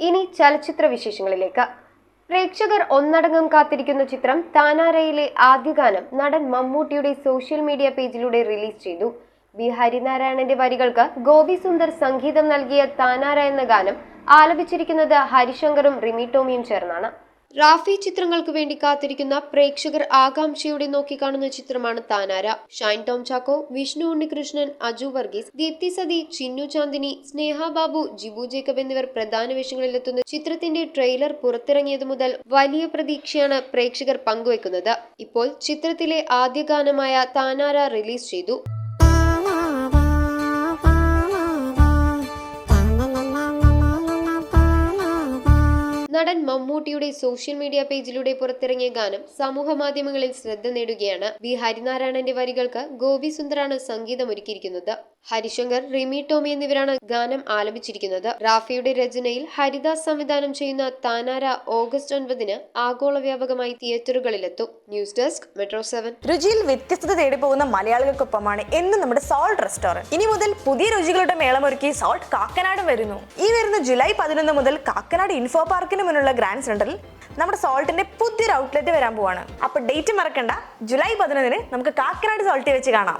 ഇനി ചലച്ചിത്ര വിശേഷങ്ങളിലേക്ക്. പ്രേക്ഷകർ ഒന്നടങ്കം കാത്തിരിക്കുന്ന ചിത്രം താനാരയിലെ ആദ്യ ഗാനം നടൻ മമ്മൂട്ടിയുടെ സോഷ്യൽ മീഡിയ പേജിലൂടെ റിലീസ് ചെയ്തു. ബി ഹരിനാരായണന്റെ വരികൾക്ക് ഗോപി സുന്ദർ സംഗീതം നൽകിയ താനാര എന്ന ഗാനം ആലപിച്ചിരിക്കുന്നത് ഹരിശങ്കറും റിമി ടോമിയും ചേർന്നാണ്. റാഫി ചിത്രങ്ങൾക്ക് വേണ്ടി കാത്തിരിക്കുന്ന പ്രേക്ഷകർ ആകാംക്ഷയോടെ നോക്കിക്കാണുന്ന ചിത്രമാണ് താനാര. ഷൈൻ ടോം ചാക്കോ, വിഷ്ണു ഉണ്ണികൃഷ്ണൻ, അജു വർഗീസ്, ദീപ്തി സതി, ചിന്നു ചാന്ദിനി, സ്നേഹ ബാബു, ജിബു ജേക്കബ് എന്നിവർ പ്രധാന വേഷങ്ങളിലെത്തുന്ന ചിത്രത്തിന്റെ ട്രെയിലർ പുറത്തിറങ്ങിയതു മുതൽ വലിയ പ്രതീക്ഷയാണ് പ്രേക്ഷകർ പങ്കുവെക്കുന്നത്. ഇപ്പോൾ ചിത്രത്തിലെ ആദ്യ ഗാനമായ താനാര റിലീസ് ചെയ്തു. നടൻ മമ്മൂട്ടിയുടെ സോഷ്യൽ മീഡിയ പേജിലൂടെ പുറത്തിറങ്ങിയ ഗാനം സമൂഹ മാധ്യമങ്ങളിൽ ശ്രദ്ധ നേടുകയാണ്. ബി ഹരിനാരായണന്റെ വരികൾക്ക് ഗോപി സുന്ദറാണ് സംഗീതമൊരുക്കിയിരിക്കുന്നത്. ഹരിശങ്കർ, റിമി ടോമി എന്നിവരാണ് ഗാനം ആലപിച്ചിരിക്കുന്നത്. റാഫിയുടെ രചനയിൽ ഹരിദാസ് സംവിധാനം ചെയ്യുന്ന താനാര ഓഗസ്റ്റ് 9 ആഗോള വ്യാപകമായി തിയേറ്ററുകളിലെത്തും. News desk metro 7. രുചിയിൽ വ്യത്യസ്തത തേടി പോകുന്ന മലയാളികൾക്കൊപ്പമാണ് എന്നും നമ്മുടെ സോൾട്ട് റെസ്റ്റോറന്റ്. ഇനി മുതൽ പുതിയ രുചികളുടെ മേളമൊരുക്കി സോൾട്ട് കാക്കനാടും വരുന്നു. ഈ വരുന്ന ജൂലൈ 11 മുതൽ കാക്കനാട് ഇൻഫോ പാർക്കിന് മുന്നിലുള്ള ഗ്രാൻഡ് സെന്ററിൽ നമ്മുടെ സോൾട്ടിന്റെ പുതിയൊരു ഔട്ട്ലെറ്റ് വരാൻ പോവാണ്. അപ്പൊ ഡേറ്റ് മറക്കണ്ട, ജൂലൈ 11 നമുക്ക് കാക്കനാട് സോൾട്ടിൽ വെച്ച് കാണാം.